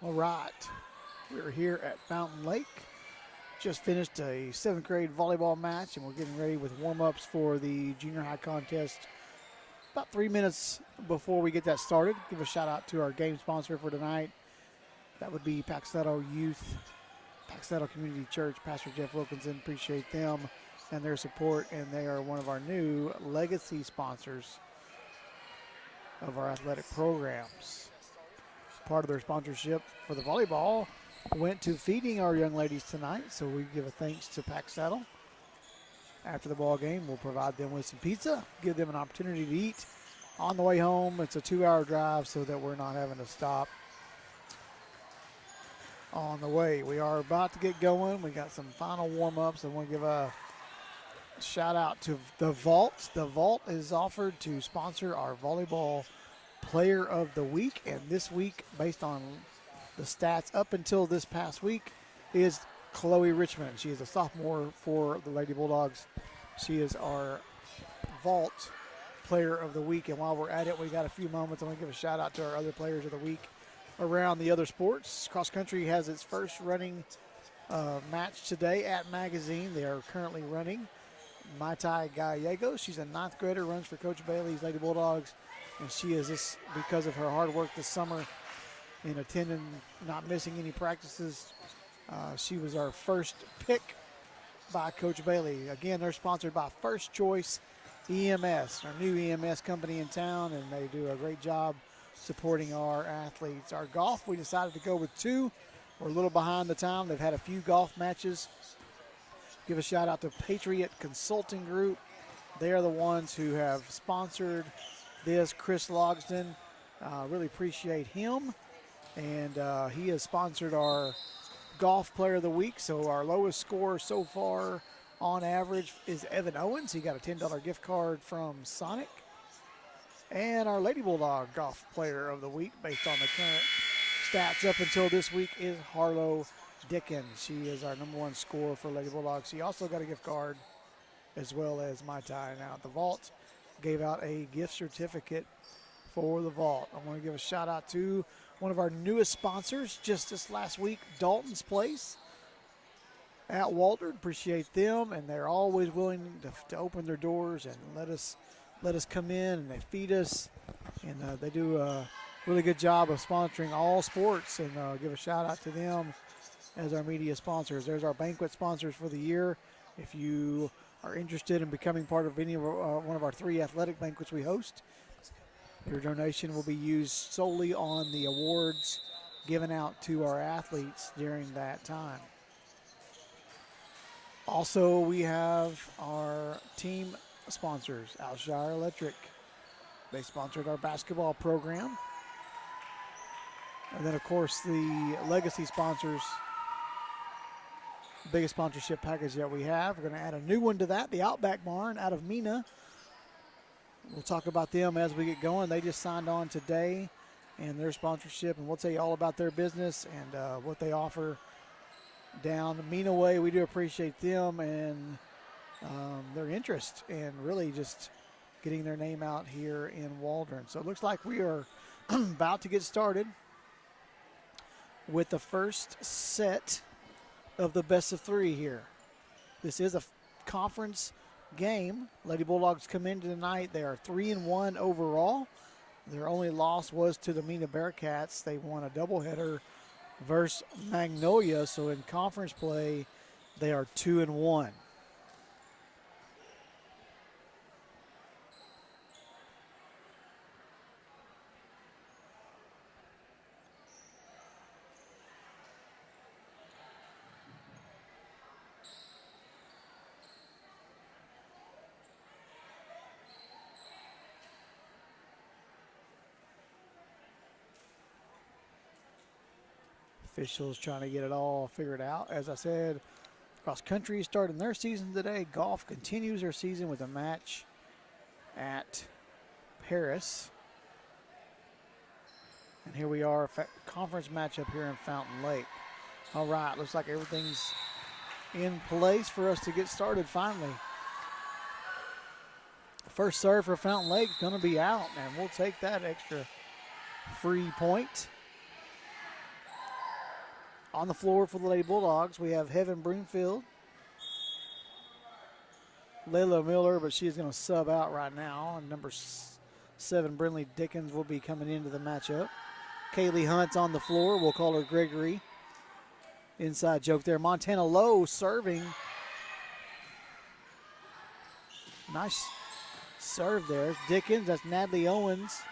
All right, we're here at Fountain Lake. Just finished a 7th grade volleyball match, and we're getting ready with warm-ups for the junior high contest. About 3 minutes before we get that started, give a shout out to our game sponsor for tonight. That would be Paxtado Youth, Paxtado Community Church, Pastor Jeff Wilkinson. Appreciate them and their support, and they are one of our new legacy sponsors of our athletic programs. Part of their sponsorship for the volleyball went to feeding our young ladies tonight, so we give a thanks to Paxtado. After the ball game, we'll provide them with some pizza, give them an opportunity to eat on the way home. It's a 2-hour drive so that we're not having to stop on the way. We are about to get going. We got some final warm-ups. I want to give a shout out to the Vault. The Vault is offered to sponsor our volleyball player of the week, and this week, based on the stats up until this past week, is Chloe Richmond. She is a sophomore for the Lady Bulldogs. She is our Vault player of the week, and while we're at it, we got a few moments. I want to give a shout out to our other players of the week around the other sports. Cross country has its first running match today at Magazine. They are currently running. Mai Tai Gallegos, she's a 9th grader, runs for Coach Bailey's Lady Bulldogs, and she is this because of her hard work this summer in attending, not missing any practices. She was our first pick by Coach Bailey. Again, they're sponsored by First Choice EMS, our new EMS company in town, and they do a great job supporting our athletes. Our golf, we decided to go with 2. We're a little behind the time. They've had a few golf matches. Give a shout out to Patriot Consulting Group. They are the ones who have sponsored this. Chris Logsden, really appreciate him. And he has sponsored our golf player of the week. So our lowest score so far on average is Evan Owens. He got a $10 gift card from Sonic. And our Lady Bulldog golf player of the week, based on the current stats up until this week, is Harlow Dickens. She is our #1 scorer for Lady Bulldogs. She also got a gift card, as well as Mai Tai. Now, the Vault gave out a gift certificate for the Vault. I want to give a shout out to one of our newest sponsors just this last week, Dalton's Place at Waldron. Appreciate them, and they're always willing to open their doors and let us come in, and they feed us, and they do a really good job of sponsoring all sports, and give a shout out to them as our media sponsors. There's our banquet sponsors for the year. If you are interested in becoming part of any of one of our 3 athletic banquets we host, your donation will be used solely on the awards given out to our athletes during that time. Also, we have our team sponsors, Alshire Electric. They sponsored our basketball program. And then, of course, the legacy sponsors, biggest sponsorship package that we have. We're going to add a new one to that, the Outback Barn out of Mena. We'll talk about them as we get going. They just signed on today and their sponsorship, and we'll tell you all about their business and what they offer down the Mena way. We do appreciate them and their interest and really just getting their name out here in Waldron. So it looks like we are about to get started with the first set of the best of 3 here. This is a conference game. Lady Bulldogs come into tonight. They are 3-1 overall. Their only loss was to the Mena Bearcats. They won a doubleheader versus Magnolia. So in conference play, they are 2-1. Officials trying to get it all figured out. As I said, cross country is starting their season today. Golf continues their season with a match at Paris. And here we are, conference matchup here in Fountain Lake. All right, looks like everything's in place for us to get started finally. First serve for Fountain Lake is going to be out, and we'll take that extra free point. On the floor for the Lady Bulldogs, we have Heaven Broomfield, Layla Miller, but she's going to sub out right now. And number 7, Brinley Dickens, will be coming into the matchup. Kaylee Hunt's on the floor. We'll call her Gregory. Inside joke there. Montana Lowe serving. Nice serve there. Dickens, that's Natalie Owens.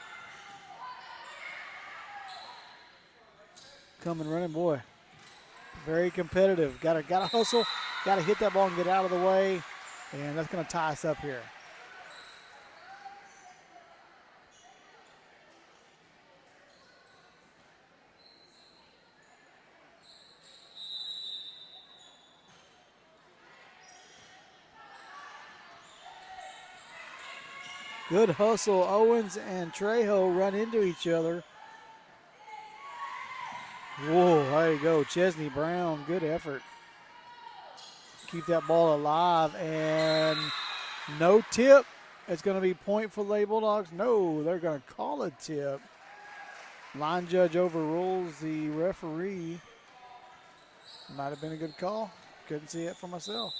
Coming running, boy. Very competitive. Got to hustle. Got to hit that ball and get out of the way. And that's going to tie us up here. Good hustle. Owens and Trejo run into each other. Whoa, there you go. Chesney Brown, good effort. Keep that ball alive, and no tip. It's going to be point for the Lady Bulldogs. No, they're going to call a tip. Line judge overrules the referee. Might have been a good call. Couldn't see it for myself.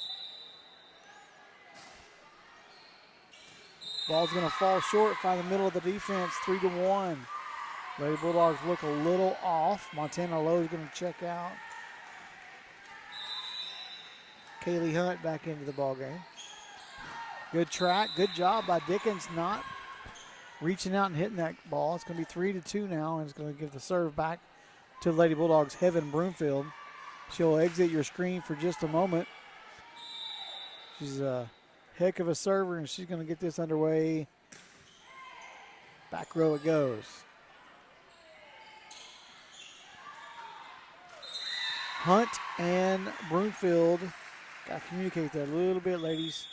Ball's going to fall short, find the middle of the defense, 3-1. Lady Bulldogs look a little off. Montana Lowe is going to check out. Kaylee Hunt back into the ball game. Good track, good job by Dickens, not reaching out and hitting that ball. It's going to be 3-2 now, and it's going to give the serve back to the Lady Bulldogs, Heaven Broomfield. She'll exit your screen for just a moment. She's a heck of a server, and she's going to get this underway. Back row it goes. Hunt and Broomfield. Got to communicate that a little bit, ladies.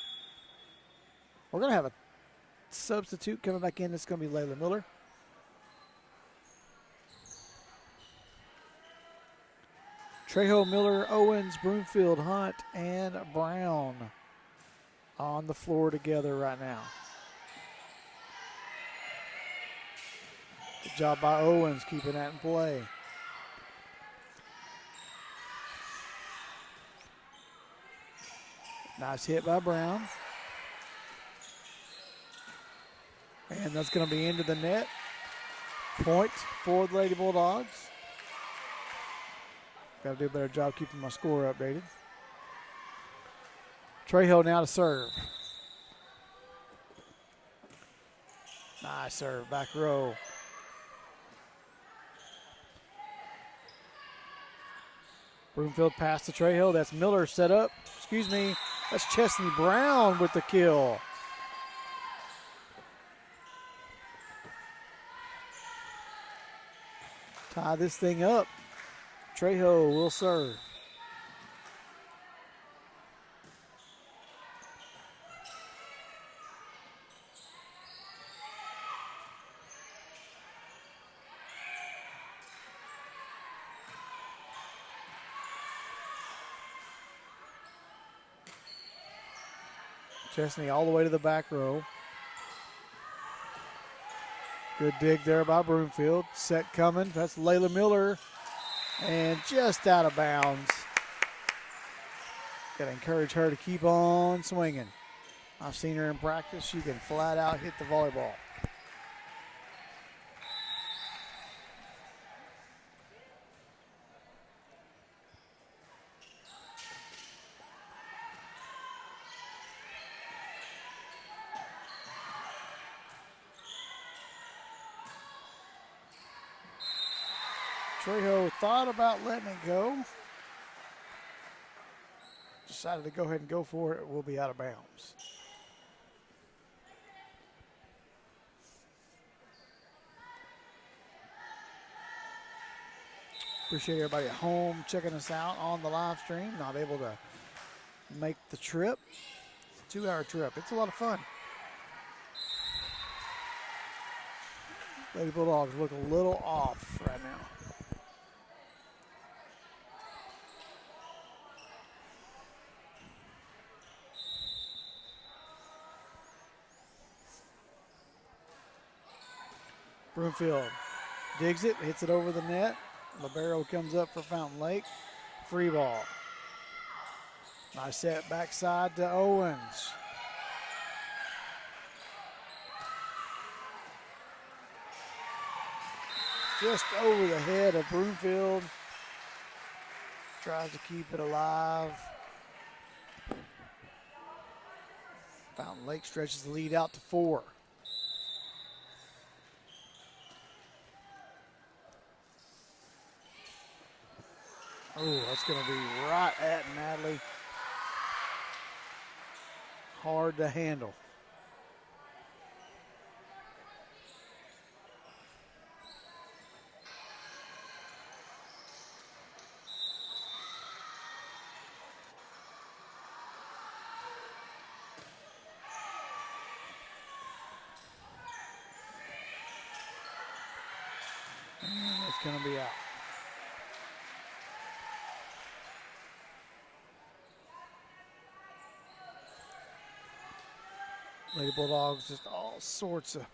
We're going to have a substitute coming back in. It's going to be Layla Miller. Trejo, Miller, Owens, Broomfield, Hunt, and Brown on the floor together right now. Good job by Owens keeping that in play. Nice hit by Brown. And that's going to be into the net. Point for the Lady Bulldogs. Got to do a better job keeping my score updated. Trejo now to serve. Nice serve, back row. Broomfield pass to Trejo. That's Miller set up. Excuse me. That's Chesney Brown with the kill. Tie this thing up. Trejo will serve. Chesney all the way to the back row. Good dig there by Broomfield. Set coming. That's Layla Miller. And just out of bounds. Got to encourage her to keep on swinging. I've seen her in practice. She can flat out hit the volleyball. Trejo thought about letting it go. Decided to go ahead and go for it. It will be out of bounds. Appreciate everybody at home checking us out on the live stream. Not able to make the trip. It's a 2-hour trip. It's a lot of fun. Lady Bulldogs look a little off right now. Broomfield digs it, hits it over the net. Libero comes up for Fountain Lake. Free ball. Nice set backside to Owens. Just over the head of Broomfield. Tries to keep it alive. Fountain Lake stretches the lead out to 4. Oh, that's going to be right at Natalie. Hard to handle. And it's going to be out. Lady Bulldogs, just all sorts of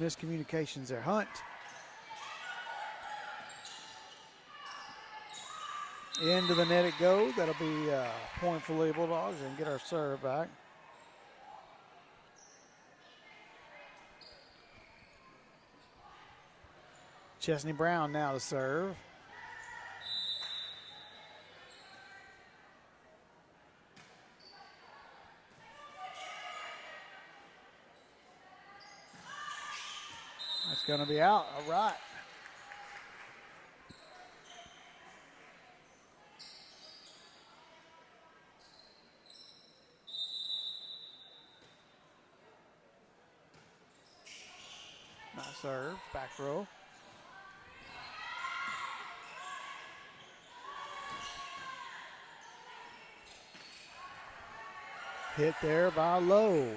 miscommunications there. Hunt. Into the net it goes. That'll be a point for Lady Bulldogs and get our serve back. Chesney Brown now to serve. That's going to be out. All right. Nice serve. Back row. Hit there by Lowe.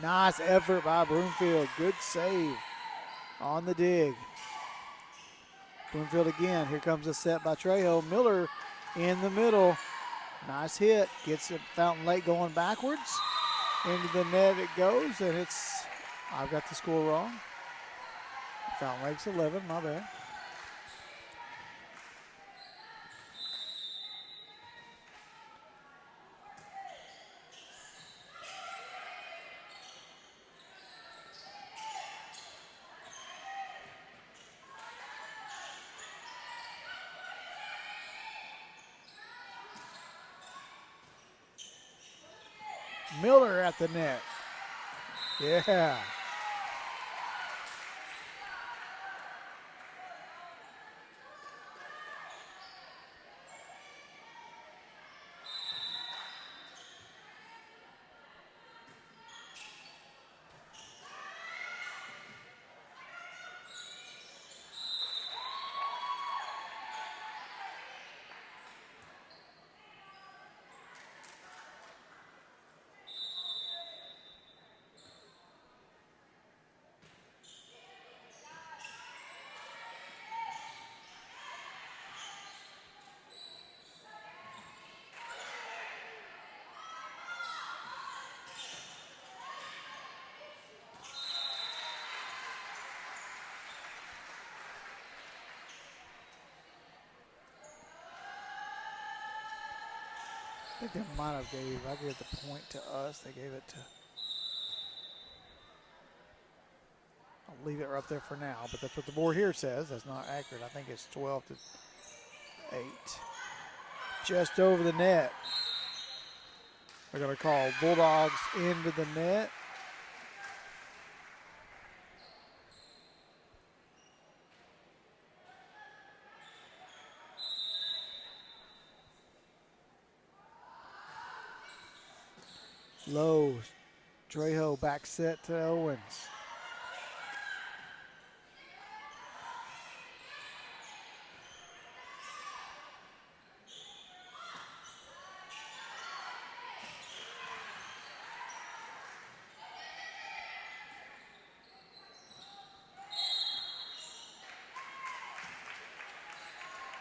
Nice effort by Broomfield. Good save on the dig. Broomfield again. Here comes a set by Trejo. Miller in the middle. Nice hit. Gets it. Fountain Lake going backwards. Into the net it goes, and it's, I've got the score wrong. Fountain Lake's 11, my bad. Miller at the net. Yeah. I think they might have I gave the point to us. They gave it to, I'll leave it right there for now, but that's what the board here says. That's not accurate. I think it's 12-8. Just over the net. They're going to call Bulldogs into the net. Low, Trejo back set to Owens.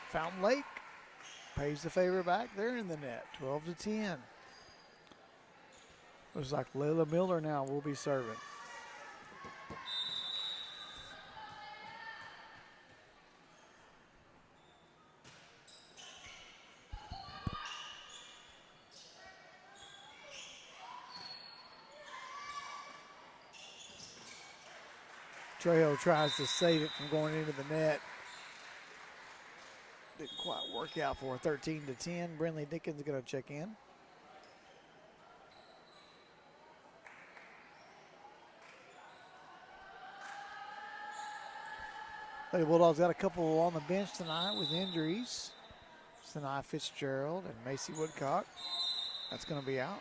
Fountain Lake pays the favor back. They're in the net, 12-10. Looks like Layla Miller now will be serving. Trejo tries to save it from going into the net. Didn't quite work out for 13-10. Brinley Dickens going to check in. Lady Bulldogs got a couple on the bench tonight with injuries. Sinai Fitzgerald and Macy Woodcock. That's going to be out.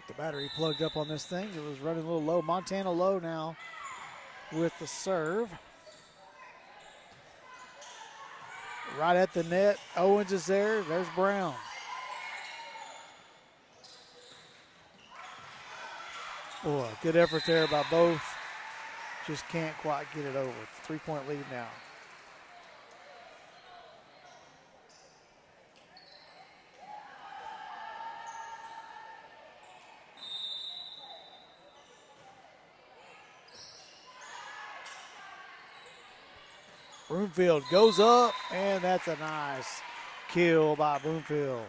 The battery plugged up on this thing. It was running a little low. Montana low now with the serve. Right at the net. Owens is there. There's Brown. Boy, good effort there by both. Just can't quite get it over. 3-point lead now. Broomfield goes up, and that's a nice kill by Broomfield.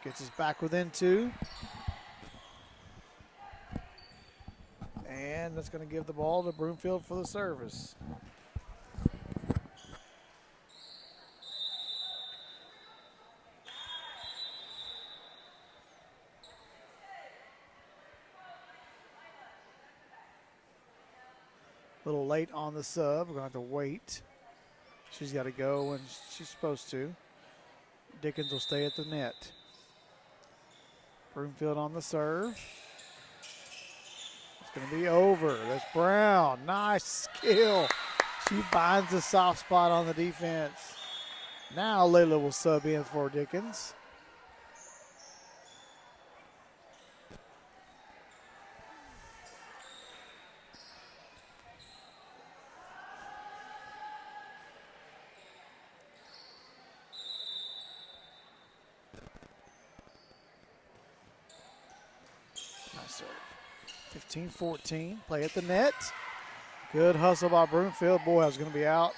Gets us back within 2. And that's going to give the ball to Broomfield for the service. A little late on the sub. We're going to have to wait. She's got to go when she's supposed to. Dickens will stay at the net. Broomfield on the serve. It's going to be over. That's Brown. Nice skill. She finds the soft spot on the defense. Now Layla will sub in for Dickens. Nice serve. 15-14. Play at the net. Good hustle by Broomfield. Boy, I was going to be out.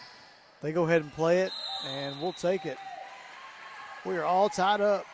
They go ahead and play it, and we'll take it. We are all tied up.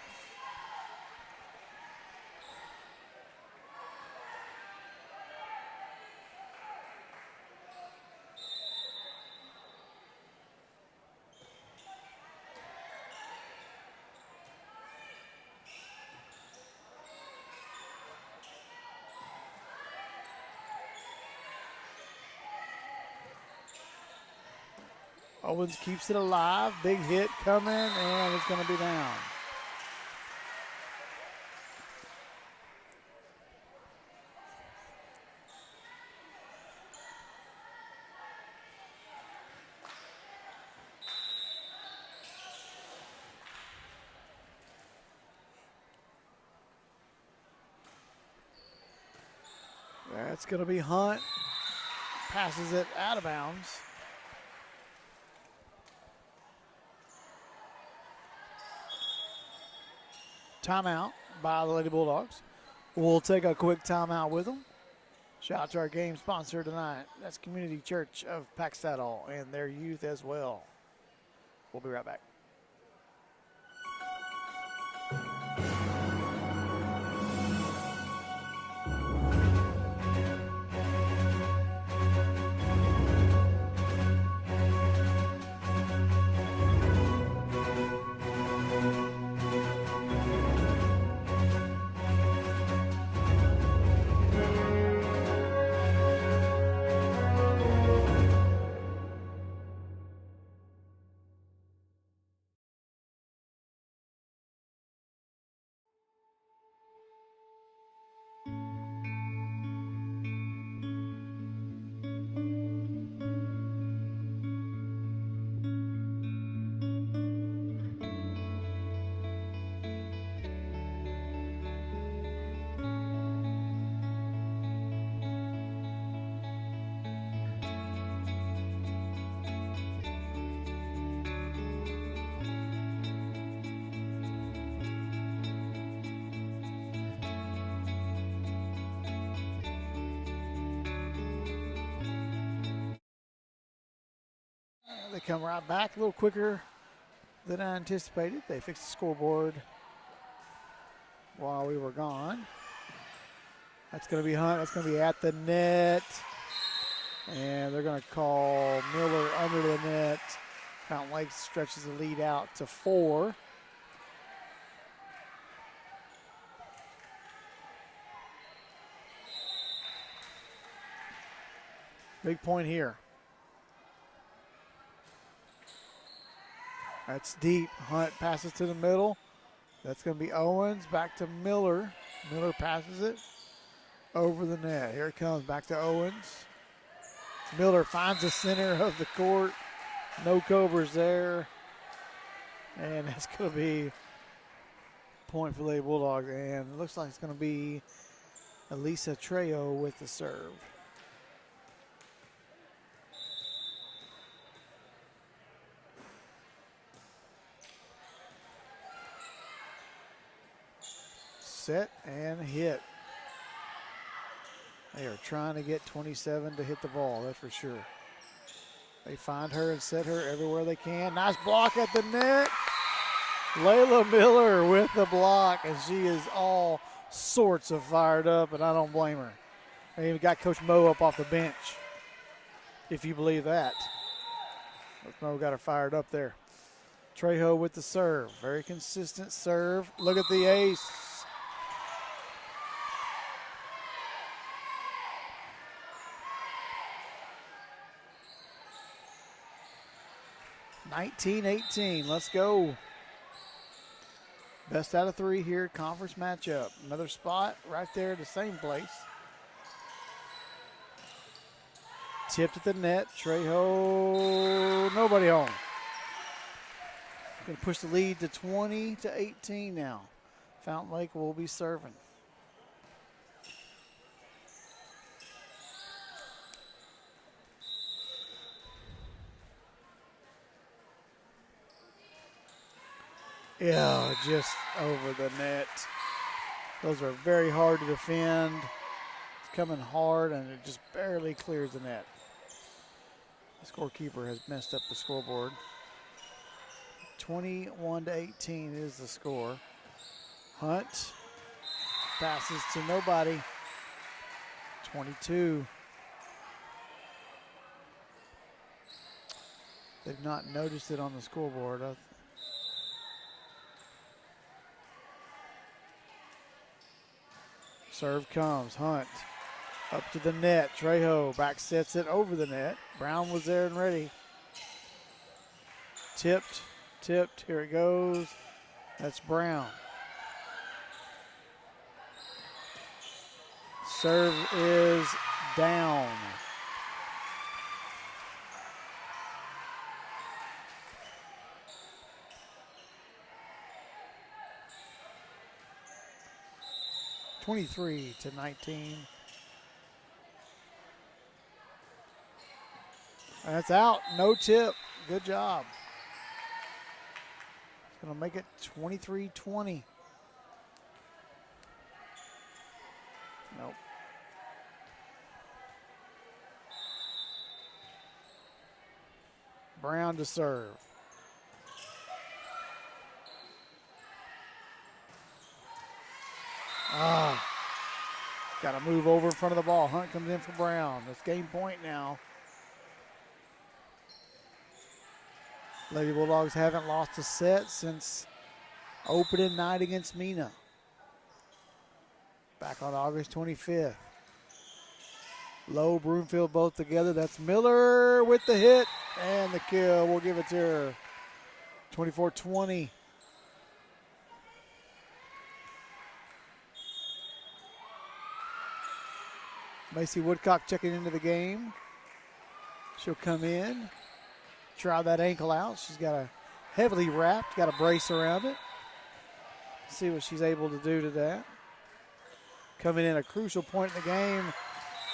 Owens keeps it alive. Big hit coming, and it's going to be down. That's going to be Hunt. Passes it out of bounds. Timeout by the Lady Bulldogs. We'll take a quick timeout with them. Shout out to our game sponsor tonight. That's Community Church of Paxtadal and their youth as well. We'll be right back. They come right back a little quicker than I anticipated. They fixed the scoreboard while we were gone. That's going to be Hunt. That's going to be at the net. And they're going to call Miller under the net. Fountain Lake stretches the lead out to 4. Big point here. That's deep. Hunt passes to the middle. That's going to be Owens. Back to Miller. Miller passes it over the net. Here it comes. Back to Owens. Miller finds the center of the court. No Cobras there. And that's going to be point for Lady Bulldogs. And it looks like it's going to be Elisa Trejo with the serve. Set and hit. They are trying to get 27 to hit the ball, that's for sure. They find her and set her everywhere they can. Nice block at the net. Layla Miller with the block, and she is all sorts of fired up, and I don't blame her. They even got Coach Mo up off the bench, if you believe that. Coach Mo got her fired up there. Trejo with the serve. Very consistent serve. Look at the ace. (19-18). Let's go. Best out of 3 here, conference matchup. Another spot right there, the same place. Tipped at the net. Trejo, nobody home. Going to push the lead to 20-18 now. Fountain Lake will be serving. Yeah, just over the net. Those are very hard to defend. It's coming hard, and it just barely clears the net. The scorekeeper has messed up the scoreboard. 21-18 is the score. Hunt passes to nobody. 22. They've not noticed it on the scoreboard. Serve comes. Hunt up to the net. Trejo back sets it over the net. Brown was there and ready. Tipped. Here it goes. That's Brown. Serve is down. (23-19). That's out. No tip. Good job. It's going to make it 23-20. Nope. Brown to serve. Got to move over in front of the ball. Hunt comes in for Brown. That's game point now. Lady Bulldogs haven't lost a set since opening night against Mina. Back on August 25th. Lowe, Broomfield both together. That's Miller with the hit and the kill. We'll give it to her. 24-20. Macy Woodcock checking into the game. She'll come in, try that ankle out. She's got a heavily wrapped, got a brace around it. See what she's able to do to that. Coming in a crucial point in the game,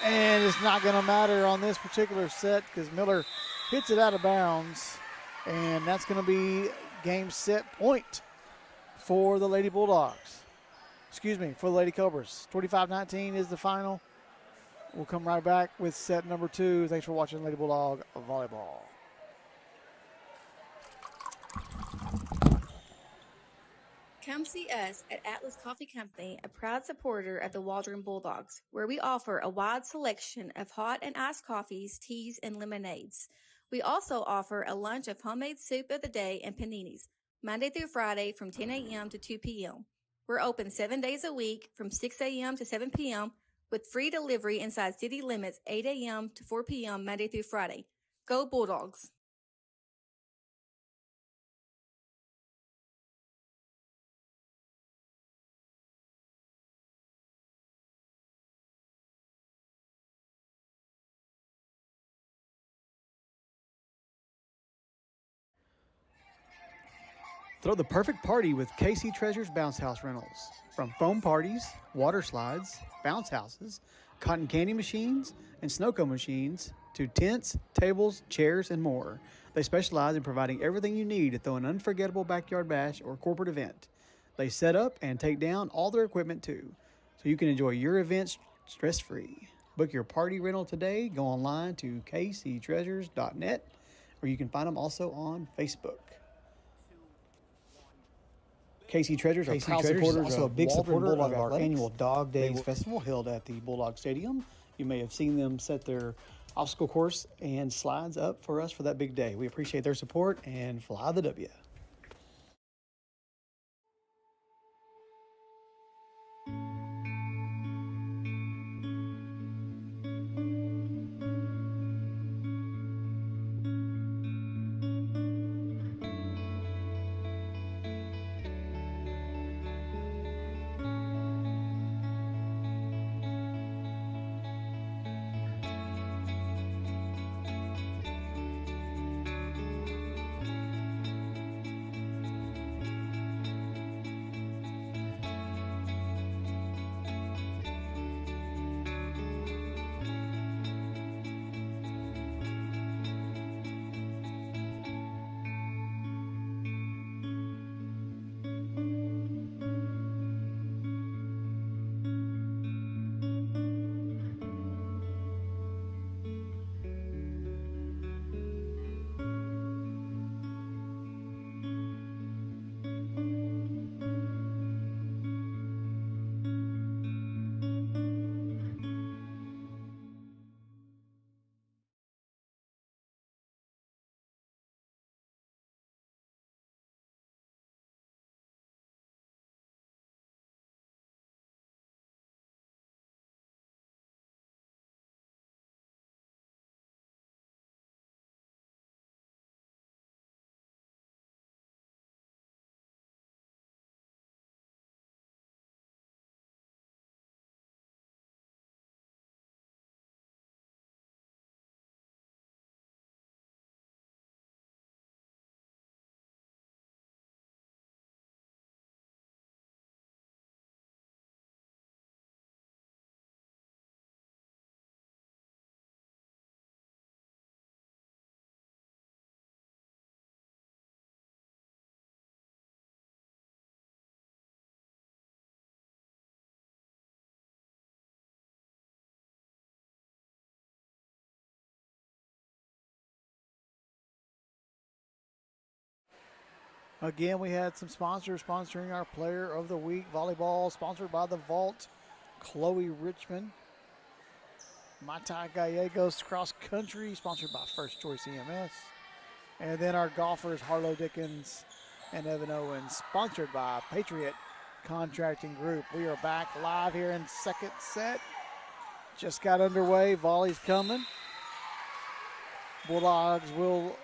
and it's not going to matter on this particular set because Miller hits it out of bounds, and that's going to be game set point for the Lady Bulldogs. Excuse me, for the Lady Cobras. 25-19 is the final. We'll come right back with set number 2. Thanks for watching Lady Bulldog Volleyball. Come see us at Atlas Coffee Company, a proud supporter of the Waldron Bulldogs, where we offer a wide selection of hot and iced coffees, teas, and lemonades. We also offer a lunch of homemade soup of the day and paninis, Monday through Friday from 10 a.m. to 2 p.m. We're open 7 days a week from 6 a.m. to 7 p.m. with free delivery inside city limits 8 a.m. to 4 p.m. Monday through Friday. Go Bulldogs! Throw the perfect party with KC Treasures Bounce House Rentals. From foam parties, water slides, bounce houses, cotton candy machines, and snow cone machines, to tents, tables, chairs, and more. They specialize in providing everything you need to throw an unforgettable backyard bash or corporate event. They set up and take down all their equipment too, so you can enjoy your events stress-free. Book your party rental today. Go online to kctreasures.net, or you can find them also on Facebook. KC Treasures are proud supporters, also a big supporter of our annual Dog Days Festival held at the Bulldog Stadium. You may have seen them set their obstacle course and slides up for us for that big day. We appreciate their support, and fly the W. Again, we had some sponsors sponsoring our Player of the Week volleyball, sponsored by the Vault, Chloe Richmond. Matai Gallegos Cross Country, sponsored by First Choice EMS. And then our golfers, Harlow Dickens and Evan Owens, sponsored by Patriot Contracting Group. We are back live here in second set. Just got underway. Volley's coming. Bulldogs will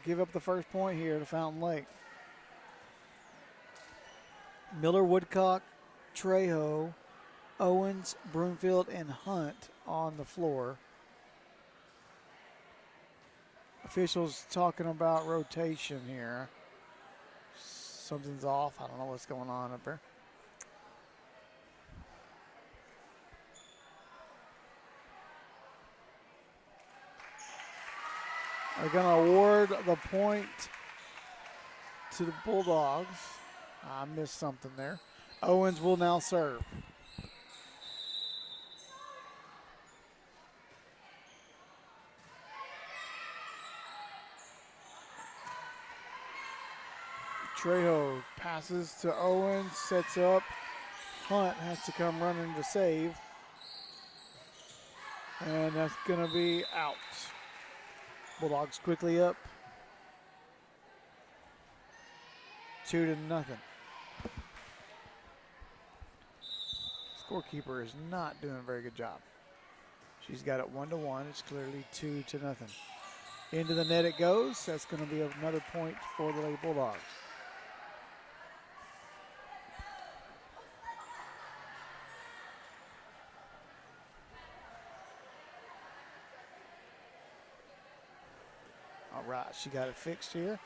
give up the first point here to Fountain Lake. Miller, Woodcock, Trejo, Owens, Broomfield, and Hunt on the floor. Officials talking about rotation here. Something's off. I don't know what's going on up there. They're going to award the point to the Bulldogs. I missed something there. Owens will now serve. Trejo passes to Owens, sets up. Hunt has to come running to save. And that's going to be out. Bulldogs quickly up. 2-0. Scorekeeper is not doing a very good job. She's got it 1-1. It's clearly 2-0. Into the net it goes. That's going to be another point for the Lady Bulldogs. All right, she got it fixed here.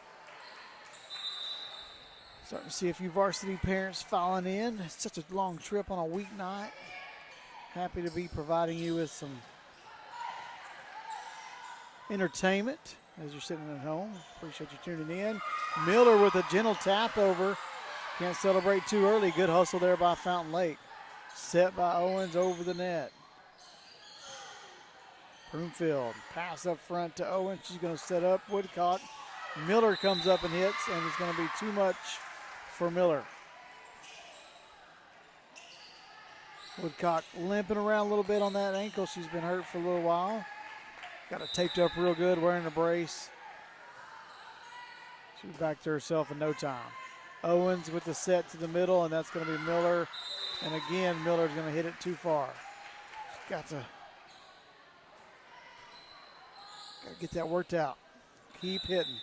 Starting to see a few varsity parents filing in. It's such a long trip on a weeknight. Happy to be providing you with some entertainment as you're sitting at home. Appreciate you tuning in. Miller with a gentle tap over. Can't celebrate too early. Good hustle there by Fountain Lake. Set by Owens over the net. Broomfield, pass up front to Owens. She's going to set up Woodcock. Miller comes up and hits, and it's going to be too much for Miller. Woodcock limping around a little bit on that ankle. She's been hurt for a little while. Got it taped up real good, wearing a brace. She's back to herself in no time. Owens with the set to the middle, and that's going to be Miller. And again, Miller's going to hit it too far. She's got to get that worked out. Keep hitting.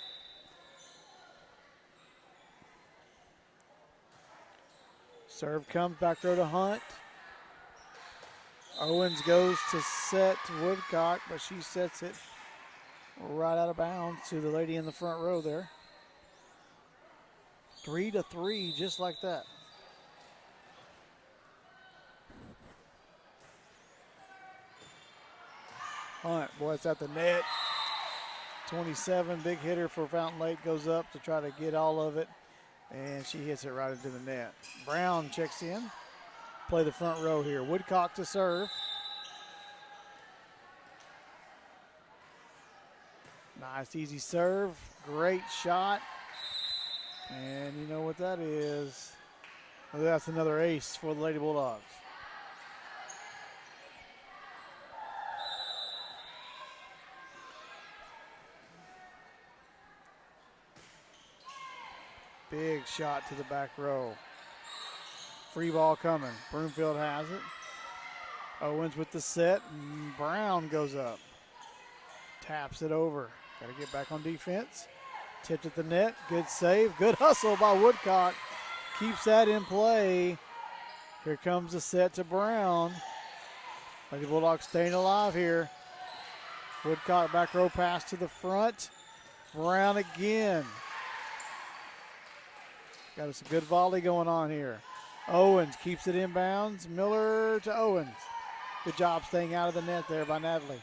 Serve comes back row to Hunt. Owens goes to set Woodcock, but she sets it right out of bounds to the lady in the front row there. 3-3, just like that. Hunt, boy, it's at the net. 27, big hitter for Fountain Lake, goes up to try to get all of it, and she hits it right into the net. Brown checks in. Play the front row here. Woodcock to serve. Nice, easy serve. Great shot. And you know what that is. Well, that's another ace for the Lady Bulldogs. Big shot to the back row. Free ball coming. Broomfield has it. Owens with the set. Brown goes up. Taps it over. Got to get back on defense. Tipped at the net. Good save. Good hustle by Woodcock. Keeps that in play. Here comes the set to Brown. Lady Bulldogs staying alive here. Woodcock back row pass to the front. Brown again. Got us a good volley going on here. Owens keeps it inbounds. Miller to Owens. Good job staying out of the net there by Natalie.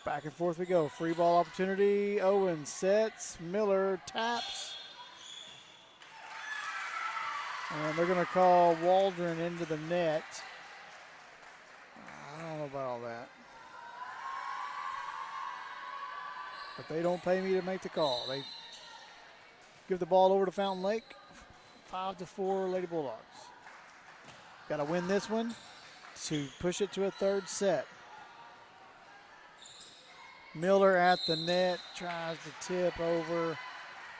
Back and forth we go. Free ball opportunity. Owens sets. Miller taps. And they're going to call Waldron into the net. I don't know about all that. But they don't pay me to make the call. They give the ball over to Fountain Lake. 5-4 Lady Bulldogs. Got to win this one to push it to a third set. Miller at the net, tries to tip over,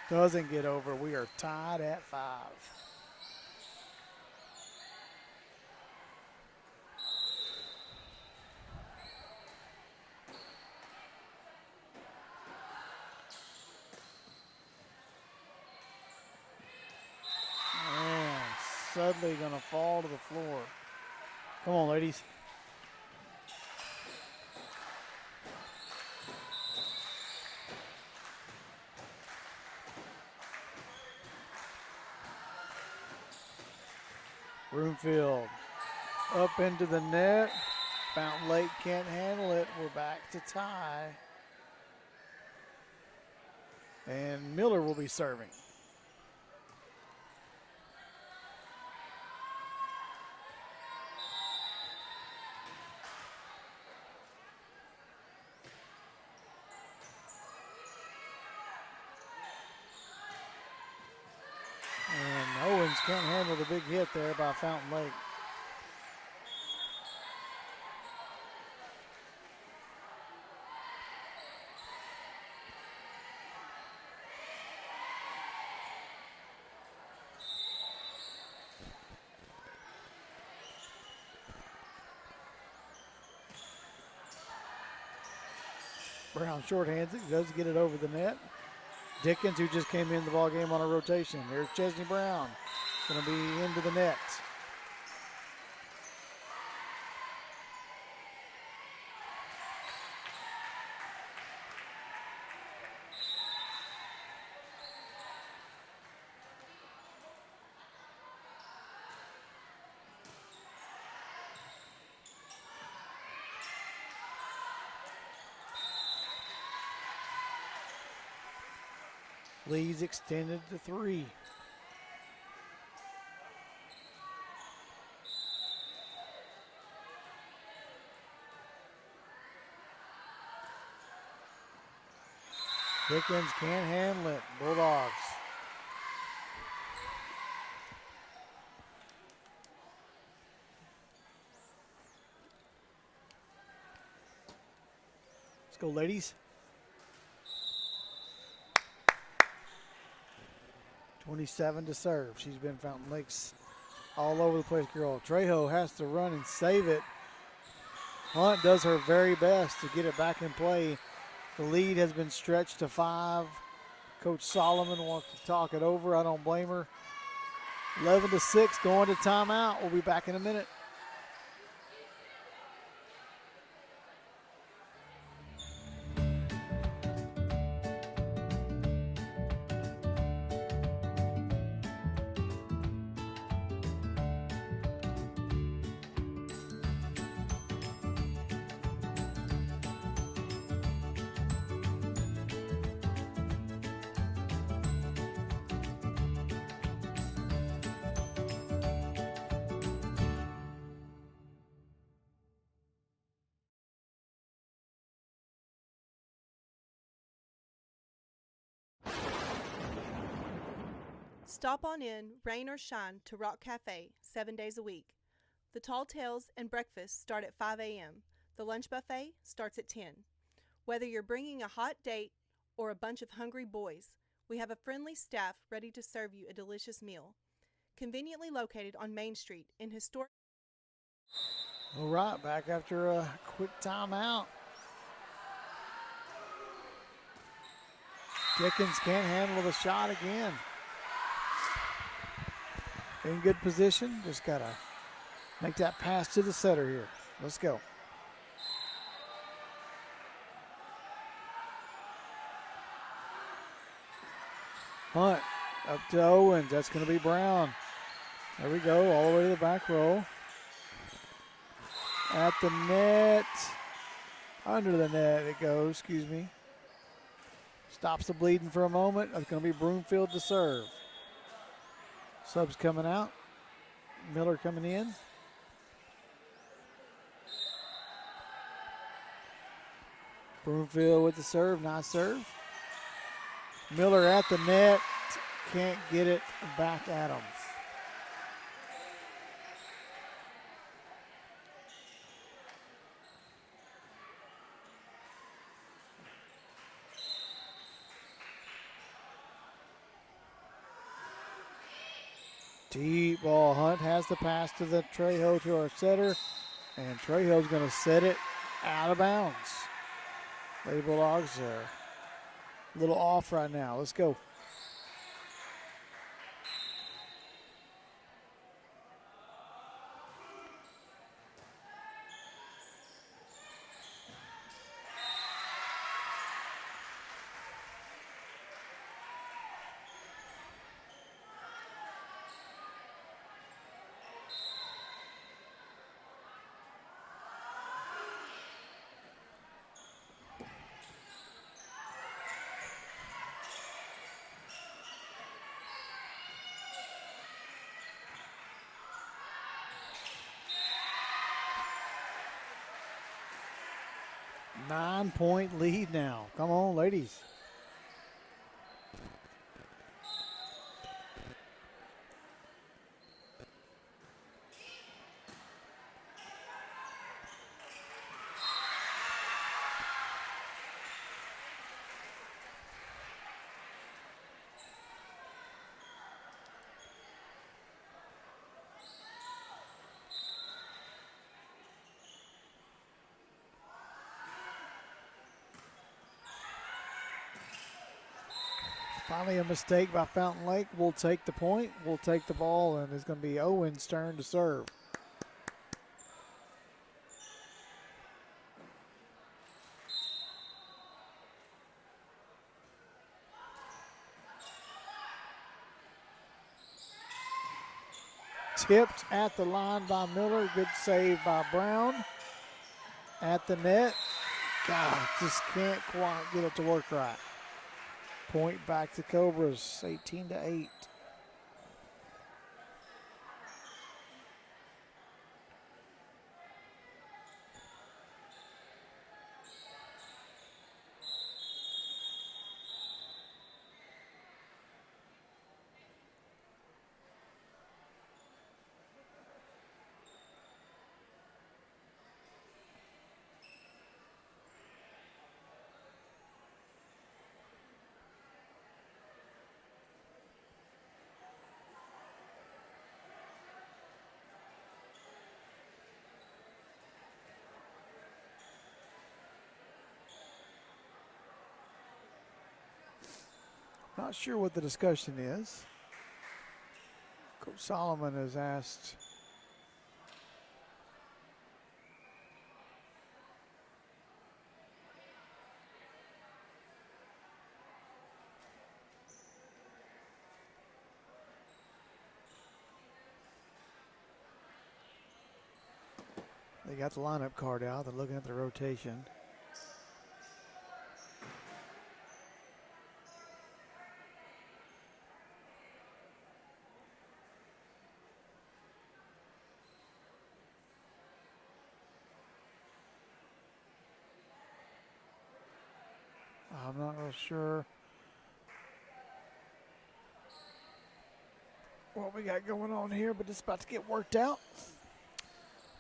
doesn't get over. We are tied at 5. Man, suddenly gonna fall to the floor. Come on, ladies. Broomfield up into the net. Fountain Lake can't handle it. We're back to tie. And Miller will be serving. the big hit there by Fountain Lake. Brown shorthands it, does get it over the net. Dickens, who just came in the ball game on a rotation. Here's Chesney Brown, going to be into the net. Leads extended to 3. Dickens can't handle it. Bulldogs. Let's go, ladies. 27 to serve. She's been Fountain Lakes all over the place, girl. Trejo has to run and save it. Hunt does her very best to get it back in play. The lead has been stretched to 5. Coach Solomon wants to talk it over. I don't blame her. 11 to 6 going to timeout. We'll be back in a minute. Stop on in, rain or shine, to Rock Cafe 7 days a week. The Tall Tales and breakfast start at 5 a.m. The lunch buffet starts at 10. Whether you're bringing a hot date or a bunch of hungry boys, we have a friendly staff ready to serve you a delicious meal. Conveniently located on Main Street in historic... All right, back after a quick timeout. Dickens can't handle the shot again. In good position, just got to make that pass to the setter here. Let's go. Hunt up to Owens. That's going to be Brown. There we go, all the way to the back row. At the net. Under the net it goes, excuse me. Stops the bleeding for a moment. It's going to be Broomfield to serve. Subs coming out. Miller coming in. Broomfield with the serve, nice serve. Miller at the net, can't get it back at him. Deep ball. Hunt has the pass to the Trejo, to our setter, and Trejo's going to set it out of bounds. Lady Bulldogs are a little off right now. Let's go. Nine-point lead now. Come on, ladies. Finally a mistake by Fountain Lake. We'll take the point. We'll take the ball, and it's going to be Owen's turn to serve. Tipped at the line by Miller. Good save by Brown. At the net. God, just can't quite get it to work right. Point back to Cobras, 18-8. Not sure what the discussion is. Coach Solomon has asked they got the lineup card out. They're looking at the rotation. I'm not real sure what we got going on here, but it's about to get worked out.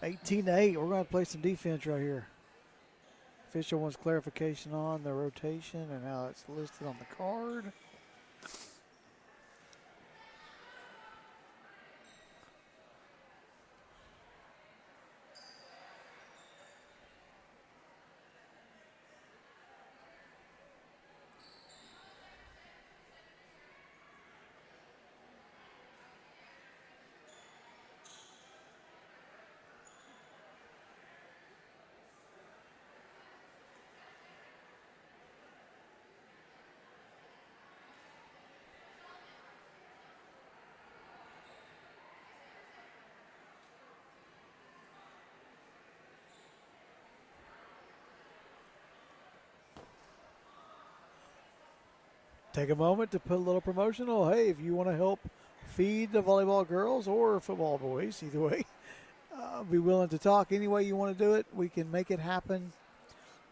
18-8. We're going to play some defense right here. Official wants clarification on the rotation and how it's listed on the card. Take a moment to put a little promotional. Hey, if you want to help feed the volleyball girls or football boys, either way, be willing to talk any way you want to do it. We can make it happen.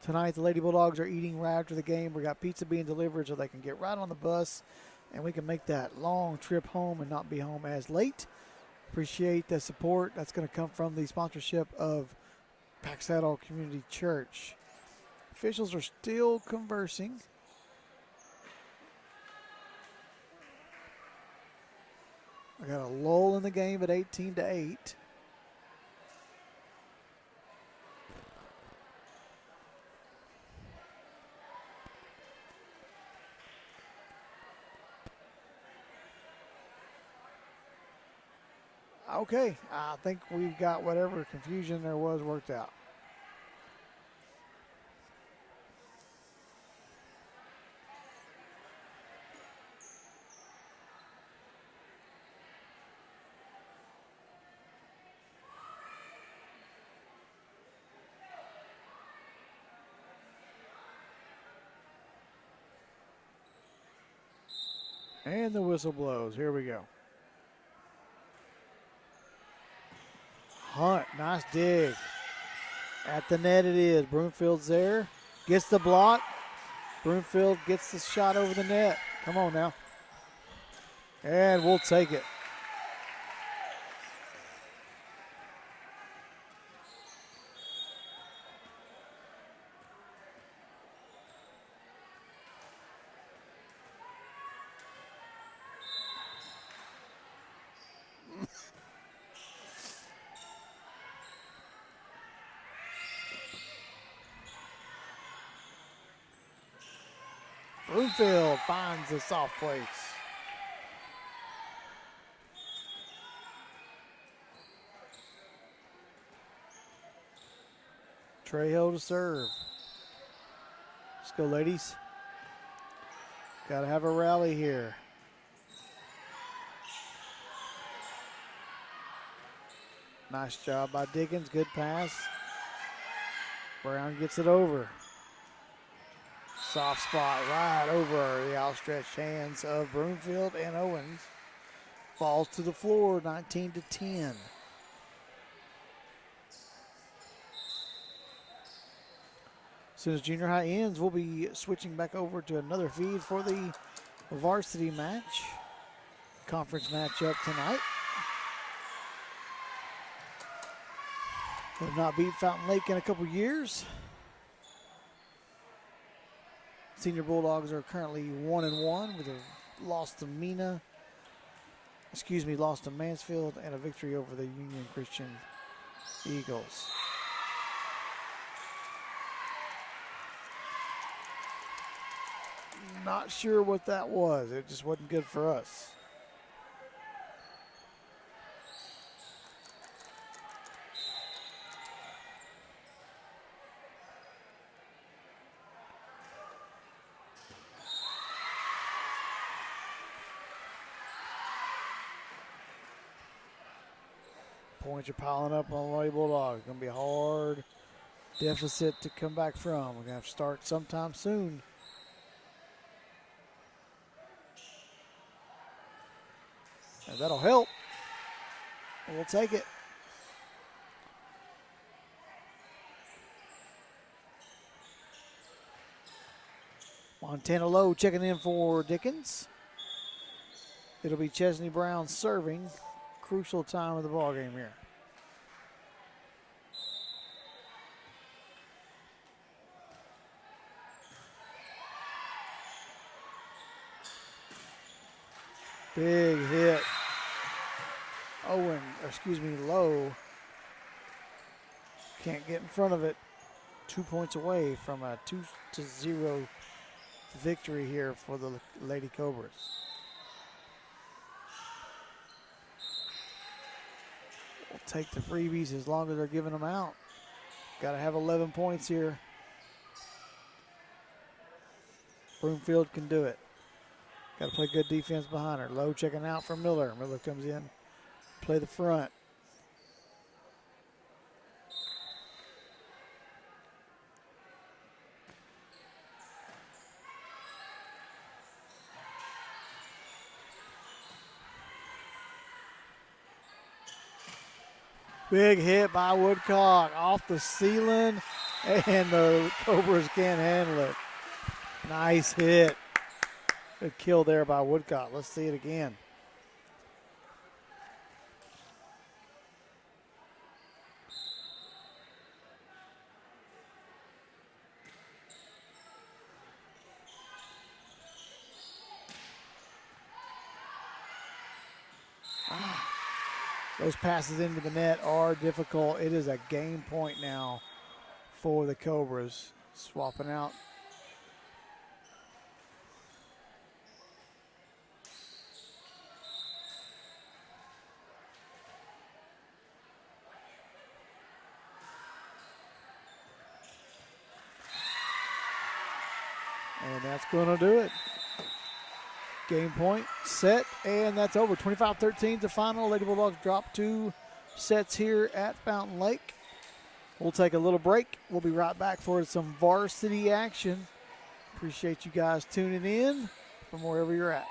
Tonight, the Lady Bulldogs are eating right after the game. We got pizza being delivered so they can get right on the bus, and we can make that long trip home and not be home as late. Appreciate the support. That's going to come from the sponsorship of Pack Saddle Community Church. Officials are still conversing. I got a lull in the game at 18-8. Okay, I think we've got whatever confusion there was worked out. And the whistle blows. Here we go. Hunt, nice dig. At the net it is. Broomfield's there. Gets the block. Broomfield gets the shot over the net. Come on now. And we'll take it. Broomfield finds the soft place. Trejo to serve. Let's go, ladies. Got to have a rally here. Nice job by Dickens. Good pass. Brown gets it over. Soft spot right over the outstretched hands of Broomfield, and Owens falls to the floor, 19-10. As soon as junior high ends, we'll be switching back over to another feed for the varsity match. Conference matchup tonight. Have not beat Fountain Lake in a couple years. Senior Bulldogs are currently 1-1 with a loss to lost to Mansfield and a victory over the Union Christian Eagles. Not sure what that was. It just wasn't good for us. Points are piling up on the Lady Bulldogs. Going to be a hard deficit to come back from. We're going to have to start sometime soon. And that'll help. We'll take it. Montana Lowe checking in for Dickens. It'll be Chesney Brown serving. Crucial time of the ball game here. Big hit. Lowe can't get in front of it. 2 points away from a 2-0 victory here for the Lady Cobras. We'll take the freebies as long as they're giving them out. Got to have 11 points here. Broomfield can do it. Got to play good defense behind her. Lowe checking out for Miller. Miller comes in, play the front. Big hit by Woodcock off the ceiling, and the Cobras can't handle it. Nice hit. Good kill there by Woodcock. Let's see it again. Those passes into the net are difficult. It is a game point now for the Cobras. Swapping out. And that's going to do it. Game point set, and that's over. 25-13 the final. Lady Bulldogs drop 2 sets here at Fountain Lake. We'll take a little break. We'll be right back for some varsity action. Appreciate you guys tuning in from wherever you're at.